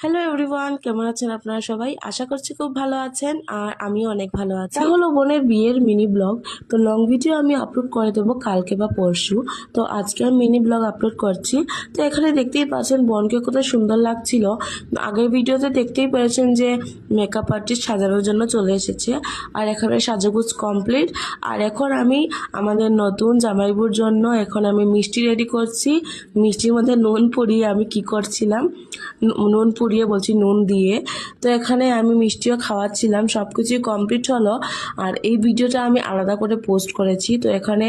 Hello everyone, কেমন আছেন আপনারা সবাই? আশা করছি খুব ভালো আছেন আর আমিও অনেক ভালো আছি। এটা হলো বোনের বিয়ের মিনি ব্লগ। তো লং ভিডিও আমি আপলোড করে দেবো কালকে বা পরশু। তো আজকে আমি মিনি ব্লগ আপলোড করছি। তো এখানে দেখতেই পাচ্ছেন বোনকে কত সুন্দর লাগছিল। আগের ভিডিওতে দেখতেই পেরেছেন যে মেকআপ আর্টিস্ট সাজানোর জন্য চলে এসেছে আর এখানে সাজুগুজ কমপ্লিট। আর এখন আমি আমাদের নতুন জামাইবুর জন্য এখন আমি মিষ্টি রেডি করছি। মিষ্টির মধ্যে নুন পরিয়ে আমি কি করছিলাম, নুন পুড়িয়ে বলছি নুন দিয়ে। তো এখানে আমি মিষ্টিও খাওয়াচ্ছিলাম, সব কিছুই কমপ্লিট হলো। আর এই ভিডিওটা আমি আলাদা করে পোস্ট করেছি। তো এখানে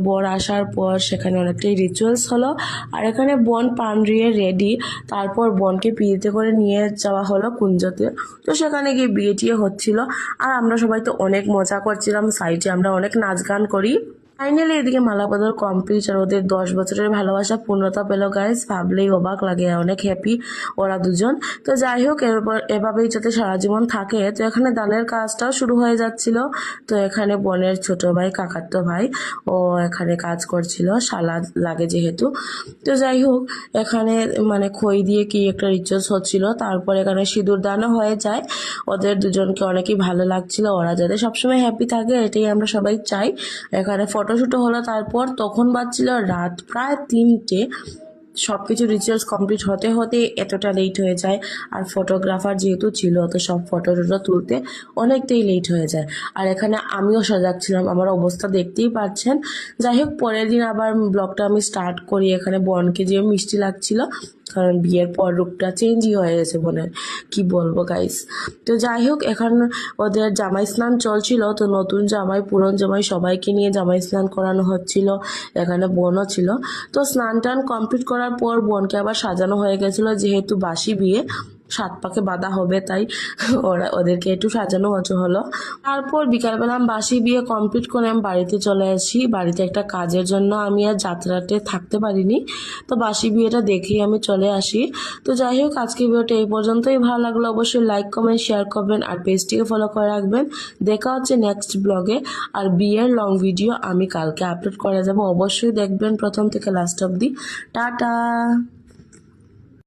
বর আসার পর সেখানে অনেকটাই রিচুয়ালস হলো। আর এখানে বোন পান দিয়ে রেডি, তারপর বোনকে বিয়েতে করে নিয়ে যাওয়া হলো কুঞ্জতে। তো সেখানে গিয়ে বিয়ে টিয়ে হচ্ছিল আর আমরা সবাই তো অনেক মজা করছিলাম, সাইডে আমরা অনেক নাচ গান করি। ফাইনালি এদিকে মালা বদল কমপ্লিট আর ওদের 10 বছরের ভালোবাসা পূর্ণতা পেল গাইস, ভাবলেই অবাক লাগে, অনেক হ্যাপি ওরা দুজন। তো যাই হোক, এরপর এভাবেই যাতে সারা জীবন থাকে। তো এখানে দানের কাজটাও শুরু হয়ে যাচ্ছিল। তো এখানে বোনের ছোট ভাই, কাকাতো ভাই, ও এখানে কাজ করছিল, শালা লাগে যেহেতু। তো যাই হোক, এখানে মানে খই দিয়ে কি একটা রিচুয়ালস হচ্ছিল, তারপর এখানে সিঁদুর দানও হয়ে যায়। ওদের দুজনকে অনেকই ভালো লাগছিল, ওরা যাতে সবসময় হ্যাপি থাকে এটাই আমরা সবাই চাই। এখানে ফটোশ্যুটও হলো, তারপর তখন বাজছিল রাত প্রায় 3টে। সব কিছু রিচুয়ালস কমপ্লিট হতে হতে এতটা লেট হয়ে যায়। আর ফটোগ্রাফার যেহেতু ছিল, তো সব ফটো টটো তুলতে অনেকটাই লেট হয়ে যায়। আর এখানে আমিও সাজাচ্ছিলাম, আমার অবস্থা দেখতেই পাচ্ছেন। যাই হোক, পরের দিন আবার ব্লগটা আমি স্টার্ট করি। এখানে বোনকে যে মিষ্টি লাগছিল, কারণ বিয়ের পর রূপটা চেঞ্জই হয়ে গেছে বোনের, কি বলবো গাইস। তো যাই হোক, এখন ওদের জামাই স্নান চলছিল। তো নতুন জামাই, পুরন জামাই সবাইকে নিয়ে জামাই স্নান করানো হচ্ছিল। এখানে বোনও ছিল। তো স্নান টান কমপ্লিট করার পর বোনকে আবার সাজানো হয়ে গেছিলো, যেহেতু বাসি বিয়ে, 7 পাকে বাঁধা হবে, তাই ওদেরকে একটু সাজানো হলো। তারপর বিকালবেলা আমি বাসি বিয়ে কমপ্লিট করে আমি বাড়িতে চলে আসি। বাড়িতে একটা কাজের জন্য আমি আর যাত্রাতে থাকতে পারিনি, তো বাসি বিয়েটা দেখেই আমি চলে আসি। তো যাই হোক, আজকে ভিডিওটা এই পর্যন্তই। ভালো লাগলো অবশ্যই লাইক কমেন্ট শেয়ার করবেন আর পেজটিকে ফলো করে রাখবেন। দেখা হচ্ছে নেক্সট ব্লগে। আর বিয়ের লং ভিডিও আমি কালকে আপলোড করে যাব, অবশ্যই দেখবেন প্রথম থেকে লাস্ট অবধি। টাটা।